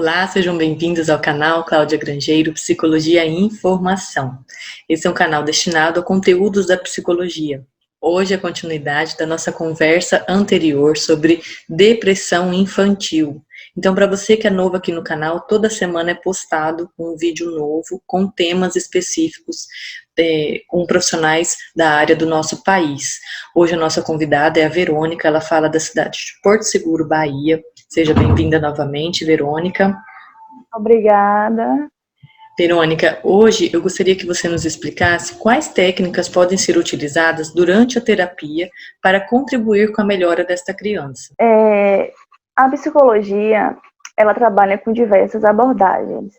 Olá, sejam bem-vindos ao canal Cláudia Grangeiro, Psicologia e Informação. Esse é um canal destinado a conteúdos da psicologia. Hoje é a continuidade da nossa conversa anterior sobre depressão infantil. Então, para você que é novo aqui no canal, toda semana é postado um vídeo novo com temas específicos com profissionais da área do nosso país. Hoje a nossa convidada é a Verônica, ela fala da cidade de Porto Seguro, Bahia. Seja bem-vinda novamente, Verônica. Obrigada. Verônica, hoje eu gostaria que você nos explicasse quais técnicas podem ser utilizadas durante a terapia para contribuir com a melhora desta criança. A psicologia, ela trabalha com diversas abordagens,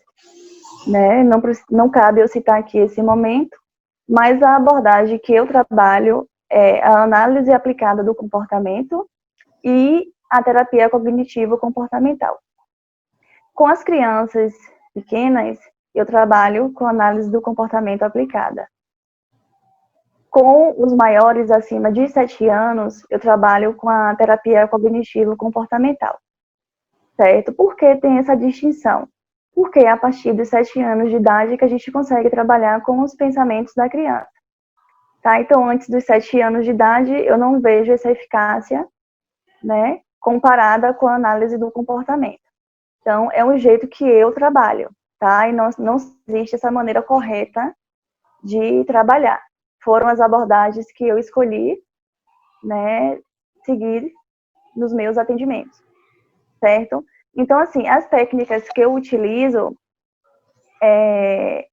né? Não cabe eu citar aqui esse momento, mas a abordagem que eu trabalho é a análise aplicada do comportamento e a terapia cognitivo-comportamental. Com as crianças pequenas, eu trabalho com análise do comportamento aplicada. Com os maiores acima de 7 anos, eu trabalho com a terapia cognitivo-comportamental. Certo? Por que tem essa distinção? Porque é a partir dos 7 anos de idade que a gente consegue trabalhar com os pensamentos da criança. Tá? Então, antes dos 7 anos de idade, eu não vejo essa eficácia, né, comparada com a análise do comportamento. Então, é um jeito que eu trabalho, tá? E não existe essa maneira correta de trabalhar. Foram as abordagens que eu escolhi, né, seguir nos meus atendimentos, certo? Então, assim, as técnicas que eu utilizo é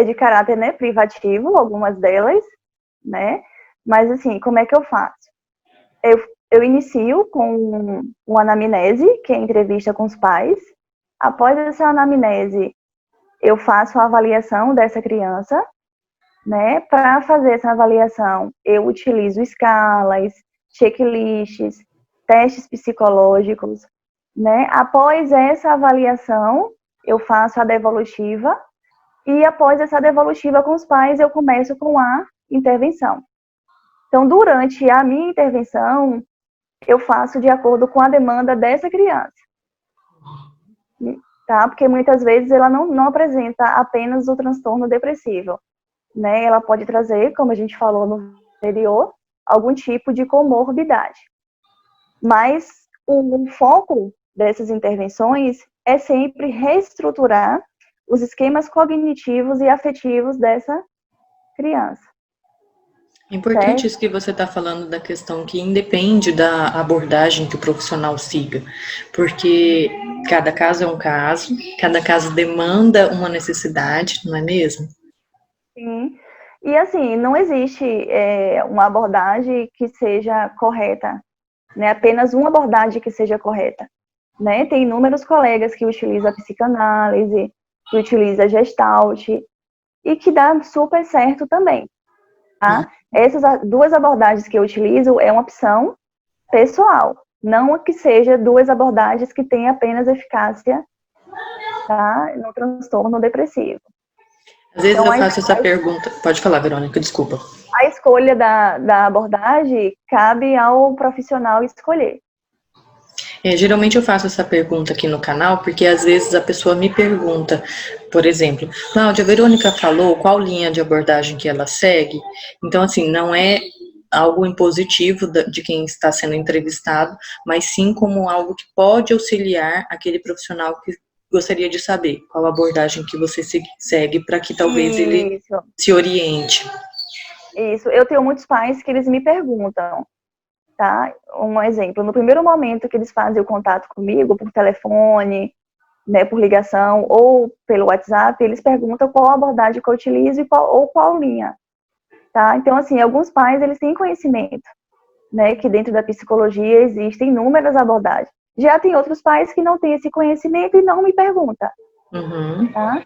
de caráter, né, privativo, algumas delas, né? Mas, assim, como é que eu faço? Eu inicio com uma anamnese, que é a entrevista com os pais. Após essa anamnese, eu faço a avaliação dessa criança, né? Para fazer essa avaliação, eu utilizo escalas, checklists, testes psicológicos, né? Após essa avaliação, eu faço a devolutiva e após essa devolutiva com os pais, eu começo com a intervenção. Então, durante a minha intervenção, eu faço de acordo com a demanda dessa criança, tá? Porque muitas vezes ela não apresenta apenas o transtorno depressivo, né? Ela pode trazer, como a gente falou no anterior, algum tipo de comorbidade. Mas o foco dessas intervenções é sempre reestruturar os esquemas cognitivos e afetivos dessa criança. É importante isso que você está falando da questão que independe da abordagem que o profissional siga, porque cada caso é um caso, cada caso demanda uma necessidade, não é mesmo? Sim, e assim, não existe uma abordagem que seja correta, né? Apenas uma abordagem que seja correta, né? Tem inúmeros colegas que utilizam a psicanálise, que utilizam a Gestalt, e que dá super certo também, tá? Essas duas abordagens que eu utilizo é uma opção pessoal, não que seja duas abordagens que tenham apenas eficácia, tá, no transtorno depressivo. Às vezes então, eu faço essa pergunta. Pode falar, Verônica, desculpa. A escolha da abordagem cabe ao profissional escolher. Geralmente eu faço essa pergunta aqui no canal, porque às vezes a pessoa me pergunta, por exemplo, Cláudia, a Verônica falou qual linha de abordagem que ela segue, então assim, não é algo impositivo de quem está sendo entrevistado, mas sim como algo que pode auxiliar aquele profissional que gostaria de saber qual abordagem que você segue para que talvez ele se oriente. Isso, eu tenho muitos pais que eles me perguntam, tá? Um exemplo, no primeiro momento que eles fazem o contato comigo, por telefone, né, por ligação ou pelo WhatsApp, eles perguntam qual abordagem que eu utilizo e qual linha, tá? Então, assim, alguns pais, eles têm conhecimento, né, que dentro da psicologia existem inúmeras abordagens. Já tem outros pais que não têm esse conhecimento e não me perguntam, tá?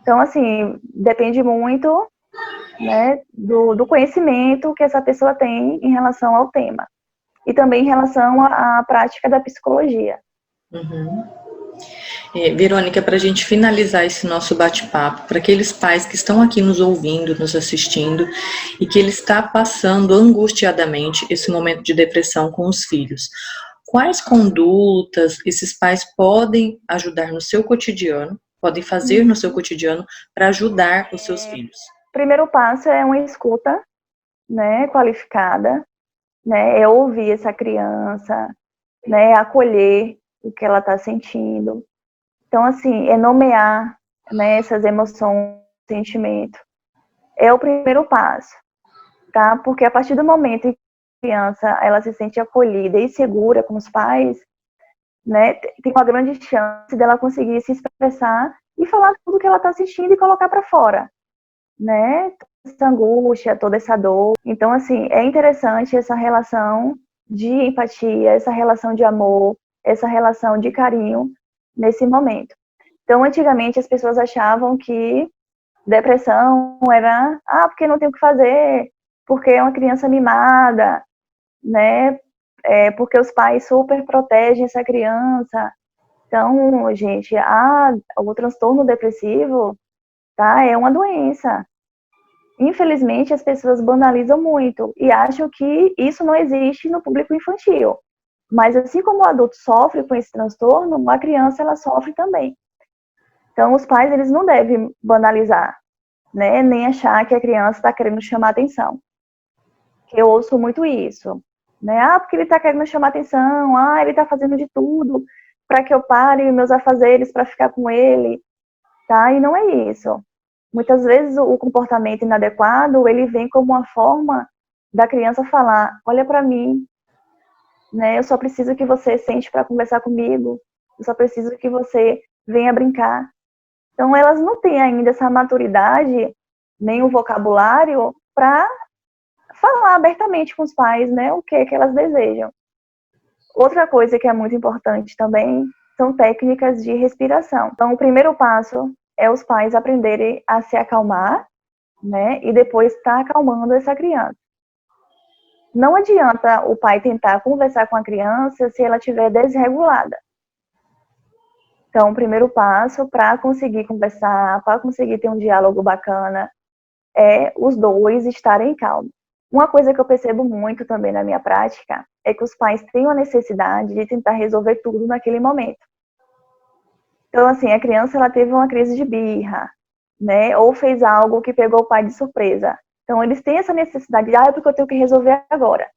Então, assim, depende muito, né, do conhecimento que essa pessoa tem em relação ao tema. E também em relação à prática da psicologia. Verônica, para a gente finalizar esse nosso bate-papo, para aqueles pais que estão aqui nos ouvindo, nos assistindo, e que ele está passando angustiadamente esse momento de depressão com os filhos, quais condutas esses pais podem ajudar no seu cotidiano, podem fazer no seu cotidiano para ajudar os seus filhos? O primeiro passo é uma escuta, né, qualificada, né, é ouvir essa criança, né, acolher o que ela está sentindo. Então, assim, é nomear, né, essas emoções, sentimentos. É o primeiro passo, tá? Porque a partir do momento em que a criança ela se sente acolhida e segura com os pais, né, tem uma grande chance dela conseguir se expressar e falar tudo que ela está sentindo e colocar para fora, né? Toda essa angústia, toda essa dor. Então, assim, é interessante essa relação de empatia, essa relação de amor, essa relação de carinho nesse momento. Então, antigamente as pessoas achavam que depressão era, porque não tem o que fazer, porque é uma criança mimada, né? Porque os pais super protegem essa criança. Então, gente, o transtorno depressivo, tá? É uma doença. Infelizmente, as pessoas banalizam muito e acham que isso não existe no público infantil. Mas assim como o adulto sofre com esse transtorno, a criança ela sofre também. Então, os pais eles não devem banalizar, né? Nem achar que a criança está querendo chamar atenção. Eu ouço muito isso, né? Porque ele está querendo chamar atenção, ele está fazendo de tudo para que eu pare meus afazeres para ficar com ele, tá? E não é isso. Muitas vezes o comportamento inadequado, ele vem como uma forma da criança falar, olha para mim, né? Eu só preciso que você sente para conversar comigo, eu só preciso que você venha brincar. Então, elas não têm ainda essa maturidade, nem o vocabulário para falar abertamente com os pais, né, o que elas desejam. Outra coisa que é muito importante também são técnicas de respiração. Então, o primeiro passo é os pais aprenderem a se acalmar, né, e depois estar acalmando essa criança. Não adianta o pai tentar conversar com a criança se ela estiver desregulada. Então, o primeiro passo para conseguir conversar, para conseguir ter um diálogo bacana, é os dois estarem calmos. Uma coisa que eu percebo muito também na minha prática é que os pais têm a necessidade de tentar resolver tudo naquele momento. Então, assim, a criança ela teve uma crise de birra, né? Ou fez algo que pegou o pai de surpresa. Então, eles têm essa necessidade de, é porque eu tenho que resolver agora.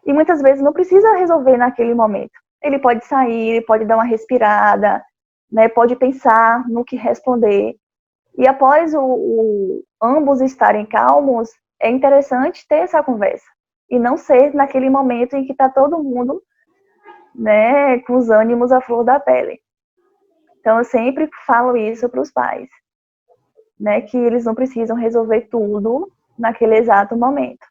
E muitas vezes não precisa resolver naquele momento. Ele pode sair, ele pode dar uma respirada, né? Pode pensar no que responder. E após ambos estarem calmos, é interessante ter essa conversa. E não ser naquele momento em que está todo mundo, né, com os ânimos à flor da pele. Então, eu sempre falo isso para os pais, né, que eles não precisam resolver tudo naquele exato momento.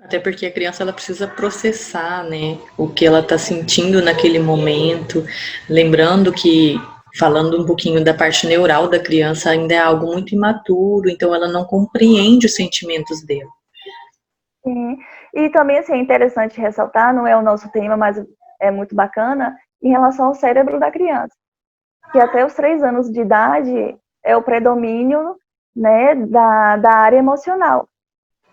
Até porque a criança ela precisa processar, né, o que ela está sentindo naquele momento. Lembrando que, falando um pouquinho da parte neural da criança, ainda é algo muito imaturo, então ela não compreende os sentimentos dela. Sim. E também, assim, é interessante ressaltar, não é o nosso tema, mas é muito bacana, em relação ao cérebro da criança. Que até os 3 anos de idade é o predomínio, né, da área emocional.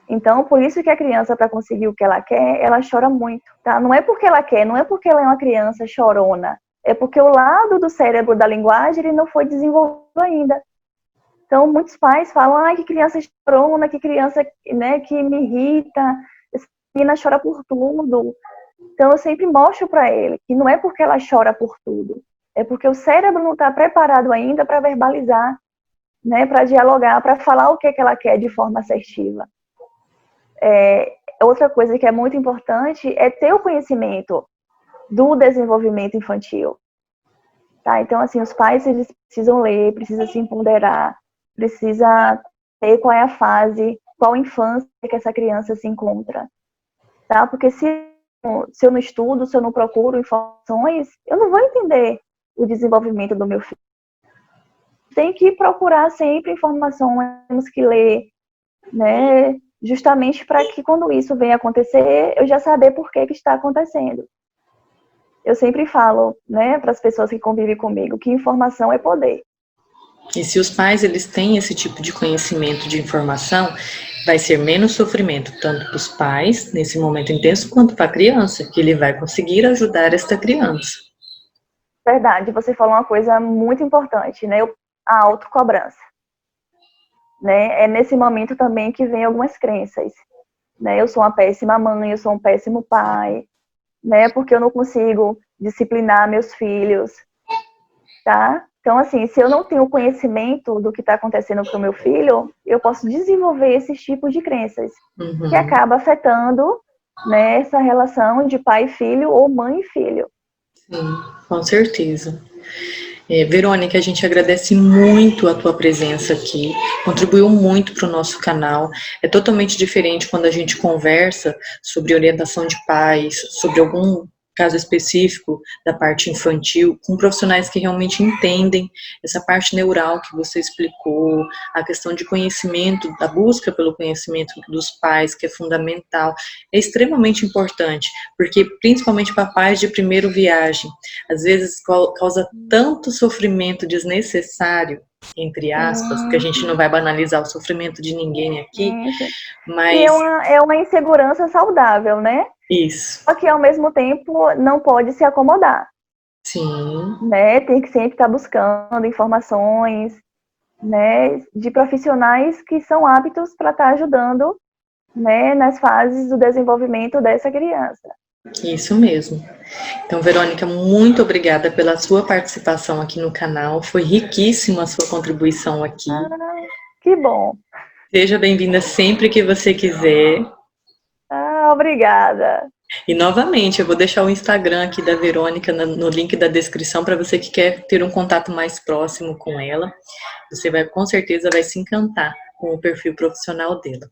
Então, por isso que a criança, para conseguir o que ela quer, ela chora muito, tá? Não é porque ela quer, não é porque ela é uma criança chorona, é porque o lado do cérebro da linguagem, ele não foi desenvolvido ainda. Então, muitos pais falam, que criança chorona, que criança, né, que me irrita, essa menina chora por tudo. Então, eu sempre mostro para ele que não é porque ela chora por tudo, é porque o cérebro não está preparado ainda para verbalizar, né, para dialogar, para falar o que ela quer de forma assertiva. Outra coisa que é muito importante é ter o conhecimento do desenvolvimento infantil. Tá? Então, assim, os pais eles precisam ler, precisam se empoderar, precisa ter qual é a fase, qual infância que essa criança se encontra. Tá? Porque se eu não estudo, se eu não procuro informações, eu não vou entender o desenvolvimento do meu filho. Tem que procurar sempre informações, temos que ler, né? Justamente para que quando isso venha acontecer, eu já saber por que está acontecendo. Eu sempre falo, né, para as pessoas que convivem comigo, que informação é poder. E se os pais eles têm esse tipo de conhecimento, de informação, vai ser menos sofrimento, tanto para os pais, nesse momento intenso, quanto para a criança, que ele vai conseguir ajudar esta criança. Verdade, você falou uma coisa muito importante, né? A autocobrança. Né? É nesse momento também que vem algumas crenças. Né? Eu sou uma péssima mãe, eu sou um péssimo pai, né? Porque eu não consigo disciplinar meus filhos, tá? Então, assim, se eu não tenho conhecimento do que está acontecendo com o meu filho, eu posso desenvolver esses tipos de crenças, que acaba afetando, né, essa relação de pai e filho ou mãe e filho. Sim, com certeza. Verônica, a gente agradece muito a tua presença aqui, contribuiu muito para o nosso canal. É totalmente diferente quando a gente conversa sobre orientação de pais, sobre algum caso específico da parte infantil, com profissionais que realmente entendem essa parte neural que você explicou, a questão de conhecimento, da busca pelo conhecimento dos pais, que é fundamental, é extremamente importante, porque principalmente para pais de primeira viagem, às vezes causa tanto sofrimento desnecessário, entre aspas, porque a gente não vai banalizar o sofrimento de ninguém aqui, mas... E é uma insegurança saudável, né? Isso. Só que, ao mesmo tempo, não pode se acomodar. Sim. Né? Tem que sempre estar buscando informações, né, de profissionais que são aptos para estar ajudando, né, nas fases do desenvolvimento dessa criança. Isso mesmo. Então, Verônica, muito obrigada pela sua participação aqui no canal. Foi riquíssima a sua contribuição aqui. Que bom. Seja bem-vinda sempre que você quiser. Obrigada. E, novamente, eu vou deixar o Instagram aqui da Verônica no link da descrição para você que quer ter um contato mais próximo com ela. Você vai, com certeza, vai se encantar com o perfil profissional dela.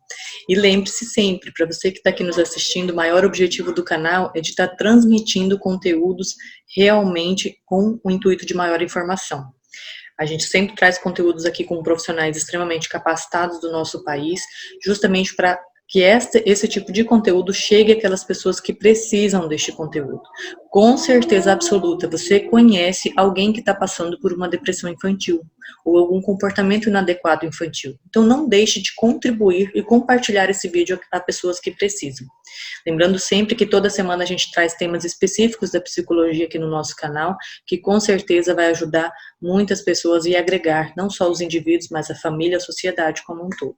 E lembre-se sempre, para você que está aqui nos assistindo, o maior objetivo do canal é de estar transmitindo conteúdos realmente com o intuito de maior informação. A gente sempre traz conteúdos aqui com profissionais extremamente capacitados do nosso país, justamente para que esse tipo de conteúdo chegue àquelas pessoas que precisam deste conteúdo. Com certeza absoluta, você conhece alguém que está passando por uma depressão infantil ou algum comportamento inadequado infantil. Então não deixe de contribuir e compartilhar esse vídeo a pessoas que precisam. Lembrando sempre que toda semana a gente traz temas específicos da psicologia aqui no nosso canal, que com certeza vai ajudar muitas pessoas e agregar não só os indivíduos, mas a família, a sociedade como um todo.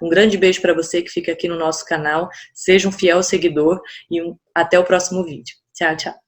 Um grande beijo para você que fica aqui no nosso canal, seja um fiel seguidor e até o próximo vídeo. Tchau, tchau.